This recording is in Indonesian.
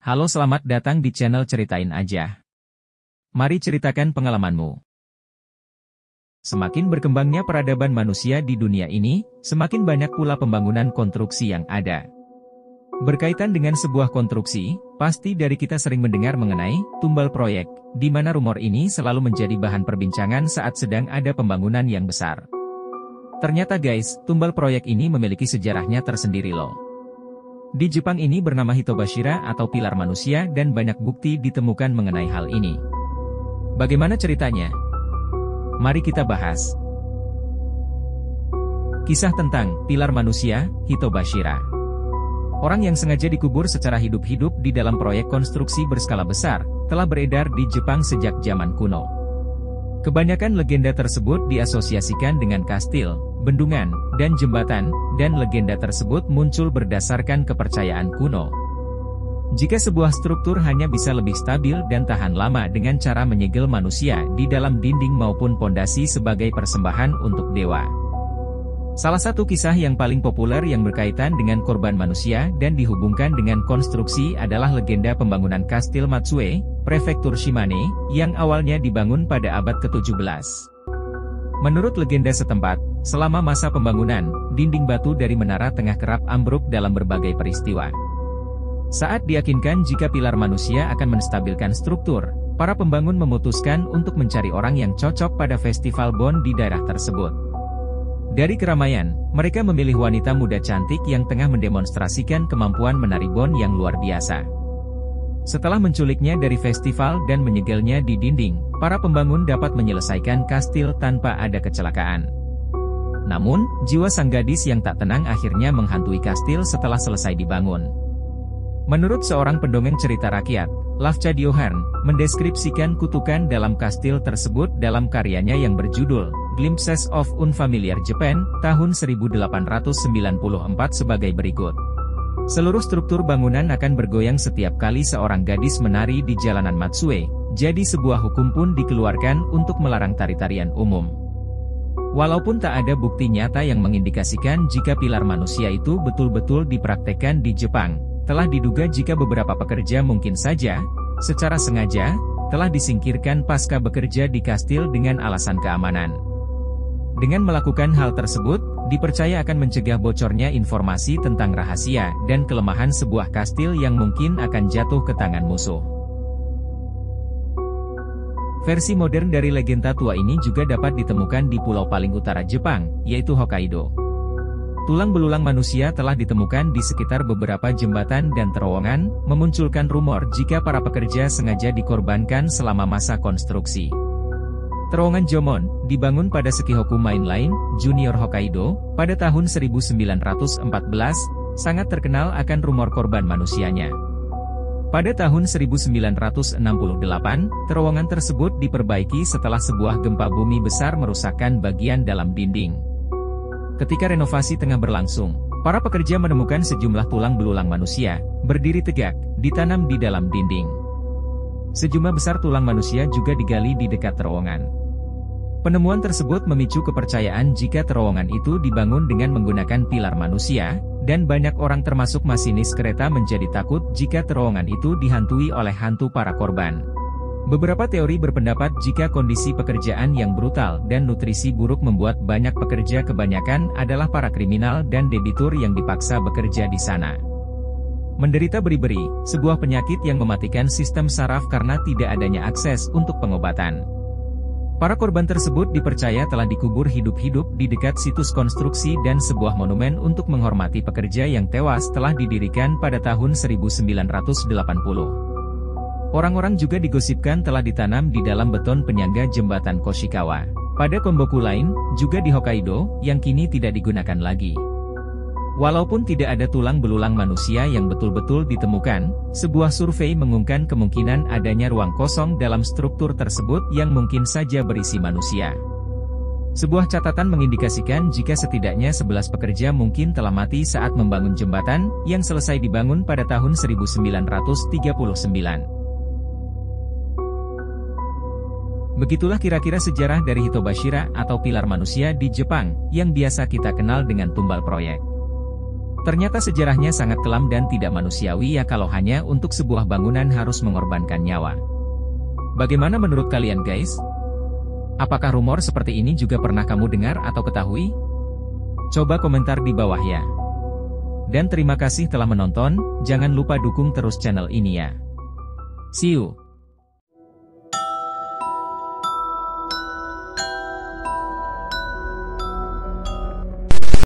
Halo, selamat datang di channel Ceritain Aja. Mari ceritakan pengalamanmu. Semakin berkembangnya peradaban manusia di dunia ini, semakin banyak pula pembangunan konstruksi yang ada. Berkaitan dengan sebuah konstruksi, pasti dari kita sering mendengar mengenai tumbal proyek, di mana rumor ini selalu menjadi bahan perbincangan saat sedang ada pembangunan yang besar. Ternyata guys, tumbal proyek ini memiliki sejarahnya tersendiri loh. Di Jepang ini bernama Hitobashira atau pilar manusia dan banyak bukti ditemukan mengenai hal ini. Bagaimana ceritanya? Mari kita bahas. Kisah tentang pilar manusia, Hitobashira. Orang yang sengaja dikubur secara hidup-hidup di dalam proyek konstruksi berskala besar, telah beredar di Jepang sejak zaman kuno. Kebanyakan legenda tersebut diasosiasikan dengan kastil, bendungan, dan jembatan, dan legenda tersebut muncul berdasarkan kepercayaan kuno. Jika sebuah struktur hanya bisa lebih stabil dan tahan lama dengan cara menyegel manusia di dalam dinding maupun pondasi sebagai persembahan untuk dewa. Salah satu kisah yang paling populer yang berkaitan dengan korban manusia dan dihubungkan dengan konstruksi adalah legenda pembangunan Kastil Matsue, Prefektur Shimane, yang awalnya dibangun pada abad ke-17. Menurut legenda setempat, selama masa pembangunan, dinding batu dari menara tengah kerap ambruk dalam berbagai peristiwa. Saat diyakinkan jika pilar manusia akan menstabilkan struktur, para pembangun memutuskan untuk mencari orang yang cocok pada festival Bon di daerah tersebut. Dari keramaian, mereka memilih wanita muda cantik yang tengah mendemonstrasikan kemampuan menari Bon yang luar biasa. Setelah menculiknya dari festival dan menyegelnya di dinding, para pembangun dapat menyelesaikan kastil tanpa ada kecelakaan. Namun, jiwa sang gadis yang tak tenang akhirnya menghantui kastil setelah selesai dibangun. Menurut seorang pendongeng cerita rakyat, Lafcadio Dioharn, mendeskripsikan kutukan dalam kastil tersebut dalam karyanya yang berjudul Glimpses of Unfamiliar Japan, tahun 1894 sebagai berikut. Seluruh struktur bangunan akan bergoyang setiap kali seorang gadis menari di jalanan Matsue, jadi sebuah hukum pun dikeluarkan untuk melarang tari-tarian umum. Walaupun tak ada bukti nyata yang mengindikasikan jika pilar manusia itu betul-betul dipraktekkan di Jepang, telah diduga jika beberapa pekerja mungkin saja, secara sengaja, telah disingkirkan pasca bekerja di kastil dengan alasan keamanan. Dengan melakukan hal tersebut, dipercaya akan mencegah bocornya informasi tentang rahasia dan kelemahan sebuah kastil yang mungkin akan jatuh ke tangan musuh. Versi modern dari legenda tua ini juga dapat ditemukan di pulau paling utara Jepang, yaitu Hokkaido. Tulang belulang manusia telah ditemukan di sekitar beberapa jembatan dan terowongan, memunculkan rumor jika para pekerja sengaja dikorbankan selama masa konstruksi. Terowongan Jomon, dibangun pada Sekihoku Main Line, Junior Hokkaido, pada tahun 1914, sangat terkenal akan rumor korban manusianya. Pada tahun 1968, terowongan tersebut diperbaiki setelah sebuah gempa bumi besar merusakkan bagian dalam dinding. Ketika renovasi tengah berlangsung, para pekerja menemukan sejumlah tulang belulang manusia, berdiri tegak, ditanam di dalam dinding. Sejumlah besar tulang manusia juga digali di dekat terowongan. Penemuan tersebut memicu kepercayaan jika terowongan itu dibangun dengan menggunakan pilar manusia, dan banyak orang termasuk masinis kereta menjadi takut jika terowongan itu dihantui oleh hantu para korban. Beberapa teori berpendapat jika kondisi pekerjaan yang brutal dan nutrisi buruk membuat banyak pekerja kebanyakan adalah para kriminal dan debitur yang dipaksa bekerja di sana. Menderita beri-beri, sebuah penyakit yang mematikan sistem saraf karena tidak adanya akses untuk pengobatan. Para korban tersebut dipercaya telah dikubur hidup-hidup di dekat situs konstruksi dan sebuah monumen untuk menghormati pekerja yang tewas telah didirikan pada tahun 1980. Orang-orang juga digosipkan telah ditanam di dalam beton penyangga jembatan Koshikawa. Pada Komboku lain, juga di Hokkaido, yang kini tidak digunakan lagi. Walaupun tidak ada tulang belulang manusia yang betul-betul ditemukan, sebuah survei mengungkapkan kemungkinan adanya ruang kosong dalam struktur tersebut yang mungkin saja berisi manusia. Sebuah catatan mengindikasikan jika setidaknya 11 pekerja mungkin telah mati saat membangun jembatan, yang selesai dibangun pada tahun 1939. Begitulah kira-kira sejarah dari Hitobashira atau pilar manusia di Jepang, yang biasa kita kenal dengan tumbal proyek. Ternyata sejarahnya sangat kelam dan tidak manusiawi ya kalau hanya untuk sebuah bangunan harus mengorbankan nyawa. Bagaimana menurut kalian guys? Apakah rumor seperti ini juga pernah kamu dengar atau ketahui? Coba komentar di bawah ya. Dan terima kasih telah menonton, jangan lupa dukung terus channel ini ya. See you.